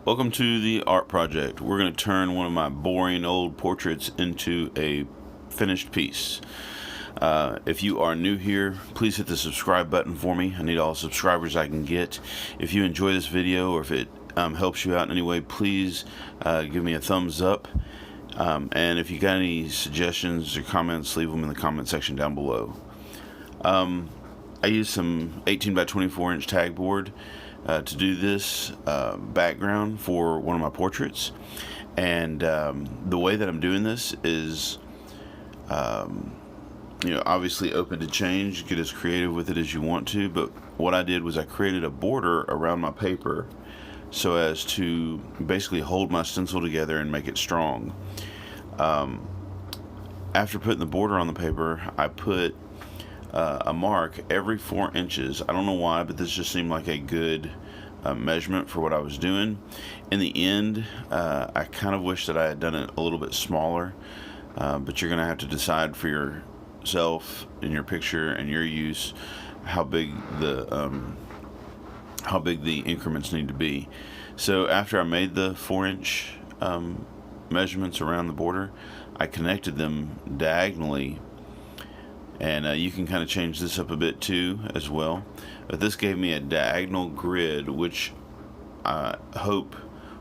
Welcome to the art project. We're going to turn one of my boring old portraits into a finished piece. If you are new here, please hit the subscribe button for me. I need all the subscribers I can get. If you enjoy this video or if it helps you out in any way, please give me a thumbs up. And if you got any suggestions or comments, leave them in the comment section down below. I used some 18 by 24 inch tag board to do this background for one of my portraits, and the way that I'm doing this is obviously open to change. Get as creative with it as you want to, but what I did was I created a border around my paper so as to basically hold my stencil together and make it strong. After putting the border on the paper, I put a mark every 4 inches. I don't know why, but this just seemed like a good measurement for what I was doing. In the end, I kind of wish that I had done it a little bit smaller, but you're gonna have to decide for yourself in your picture and your use how big the increments need to be. So after I made the 4-inch measurements around the border, I connected them diagonally. And you can kind of change this up a bit too as well. But this gave me a diagonal grid, which I hope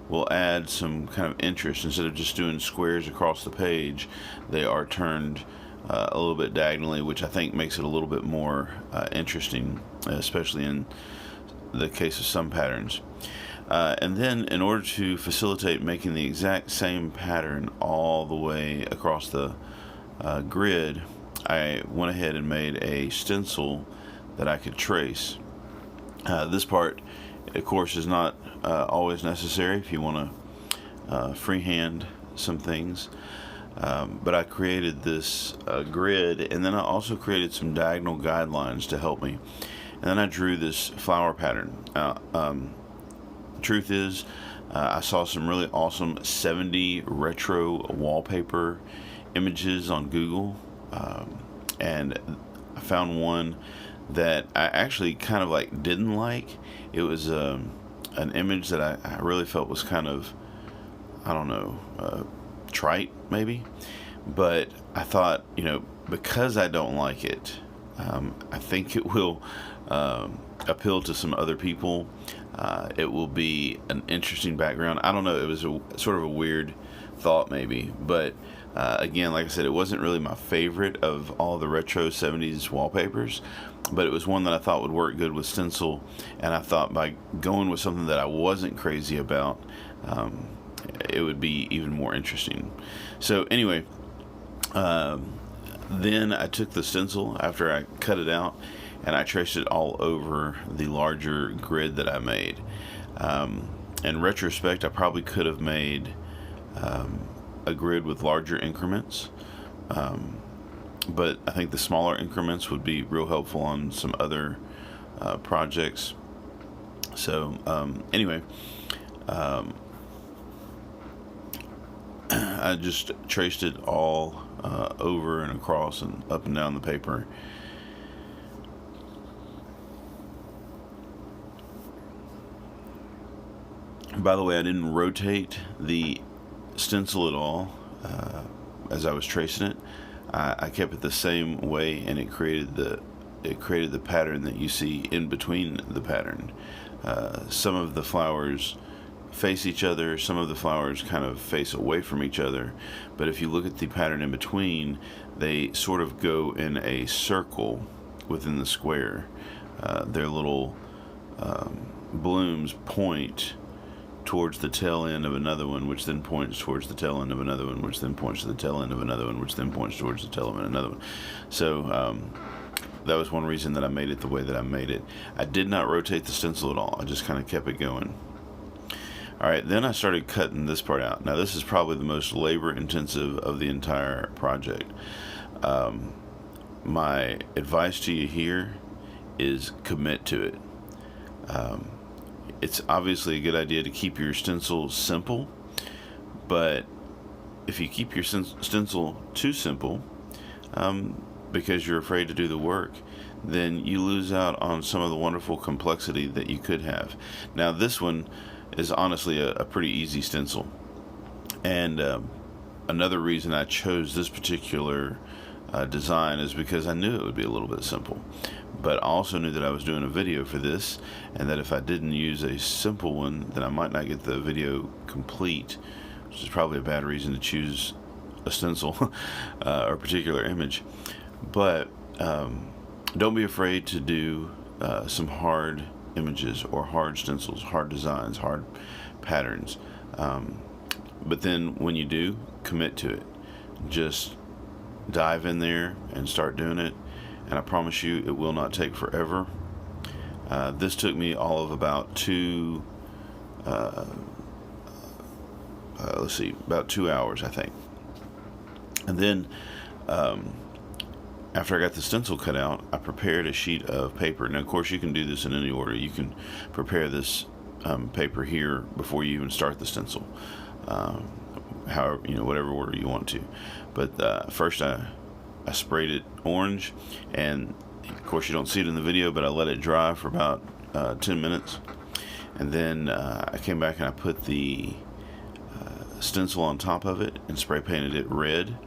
will add some kind of interest. Instead of just doing squares across the page, they are turned a little bit diagonally, which I think makes it a little bit more interesting, especially in the case of some patterns. And then in order to facilitate making the exact same pattern all the way across the grid, I went ahead and made a stencil that I could trace. This part, of course, is not always necessary if you want to freehand some things. But I created this grid, and then I also created some diagonal guidelines to help me. And then I drew this flower pattern. Truth is, I saw some really awesome 70 retro wallpaper images on Google. And I found one that I actually kind of didn't like. It was an image that I really felt was kind of, I don't know, trite maybe, but I thought, because I don't like it, I think it will appeal to some other people. It will be an interesting background. I don't know, it was sort of a weird thought maybe, but again, like I said, it wasn't really my favorite of all the retro 70s wallpapers, but it was one that I thought would work good with Stencil, and I thought by going with something that I wasn't crazy about, it would be even more interesting. So anyway, then I took the stencil after I cut it out, and I traced it all over the larger grid that I made. In retrospect, I probably could have made a grid with larger increments, but I think the smaller increments would be real helpful on some other projects. So anyway, I just traced it all over and across and up and down the paper. By the way, I didn't rotate the stencil at all as I was tracing it. I kept it the same way, and it created the pattern that you see in between the pattern. Some of the flowers face each other, some of the flowers kind of face away from each other, but if you look at the pattern in between, they sort of go in a circle within the square. Their little blooms point towards the tail end of another one, which then points towards the tail end of another one, which then points to the tail end of another one, which then points towards the tail end of another one. So that was one reason that I made it the way that I made it. I did not rotate the stencil at all. I just kind of kept it going. Alright, then I started cutting this part out. Now this is probably the most labor intensive of the entire project. My advice to you here is commit to it. It's obviously a good idea to keep your stencil simple, but if you keep your stencil too simple, because you're afraid to do the work, then you lose out on some of the wonderful complexity that you could have. Now this one, is honestly a pretty easy stencil. And another reason I chose this particular design is because I knew it would be a little bit simple, but I also knew that I was doing a video for this, and that if I didn't use a simple one, then I might not get the video complete, which is probably a bad reason to choose a stencil or a particular image. But don't be afraid to do some hard images or hard stencils, hard designs, hard patterns. But then when you do, commit to it. Just dive in there and start doing it, and I promise you it will not take forever. This took me all of about about 2 hours, I think. And then after I got the stencil cut out, I prepared a sheet of paper. Now, of course, you can do this in any order. You can prepare this paper here before you even start the stencil, however, whatever order you want to. But first I sprayed it orange, and of course you don't see it in the video, but I let it dry for about 10 minutes, and then I came back and I put the stencil on top of it and spray painted it red.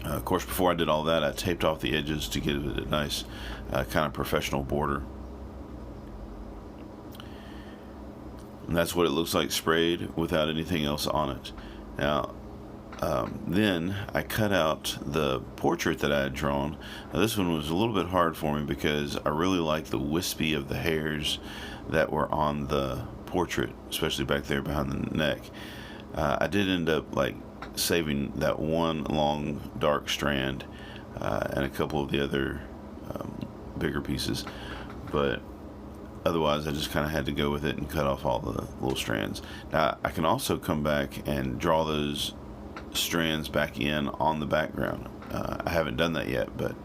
Of course, before I did all that, I taped off the edges to give it a nice kind of professional border. And that's what it looks like sprayed without anything else on it. Now, then I cut out the portrait that I had drawn. Now, this one was a little bit hard for me because I really like the wispy of the hairs that were on the portrait, especially back there behind the neck. I did end up saving that one long dark strand and a couple of the other bigger pieces, but otherwise I just kind of had to go with it and cut off all the little strands. Now I can also come back and draw those strands back in on the background. I haven't done that yet, but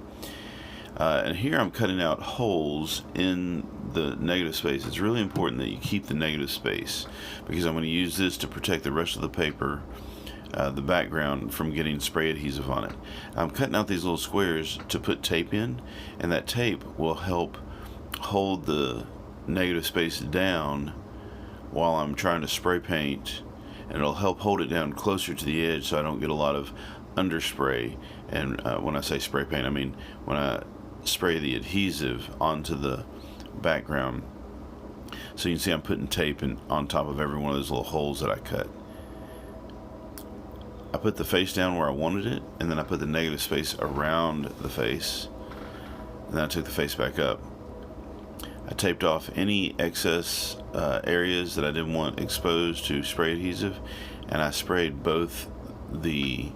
and here I'm cutting out holes in the negative space. It's really important that you keep the negative space, because I'm going to use this to protect the rest of the paper, the background, from getting spray adhesive on it. I'm cutting out these little squares to put tape in, and that tape will help hold the negative space down while I'm trying to spray paint, and it'll help hold it down closer to the edge so I don't get a lot of underspray. And when I say spray paint, I mean when I spray the adhesive onto the background. So you can see I'm putting tape on top of every one of those little holes that I cut. I put the face down where I wanted it, and then I put the negative space around the face, and then I took the face back up. I taped off any excess areas that I didn't want exposed to spray adhesive, and I sprayed both the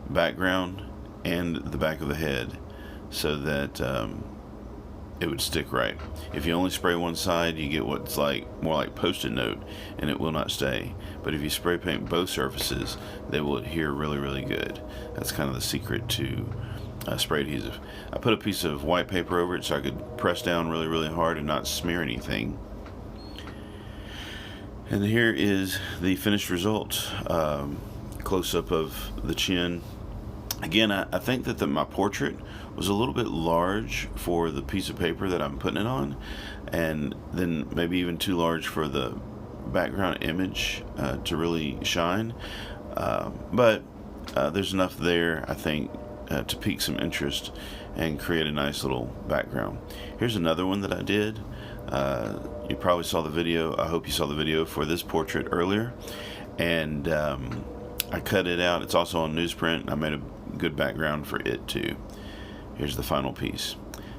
background and the back of the head so that it would stick right. If you only spray one side, you get what's more like Post-it note, and it will not stay. But if you spray paint both surfaces, they will adhere really, really good. That's kind of the secret to spray adhesive. I put a piece of white paper over it so I could press down really, really hard and not smear anything. And here is the finished result. Close-up of the chin. Again, I think that my portrait was a little bit large for the piece of paper that I'm putting it on, and then maybe even too large for the background image to really shine. But there's enough there, I think, to pique some interest and create a nice little background. Here's another one that I did. You probably saw the video. I hope you saw the video for this portrait earlier. And I cut it out. It's also on newsprint. I made a good background for it too. Here's the final piece.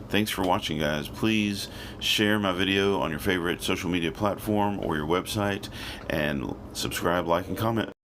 Thanks for watching, guys. Please share my video on your favorite social media platform or your website, and subscribe, like, and comment.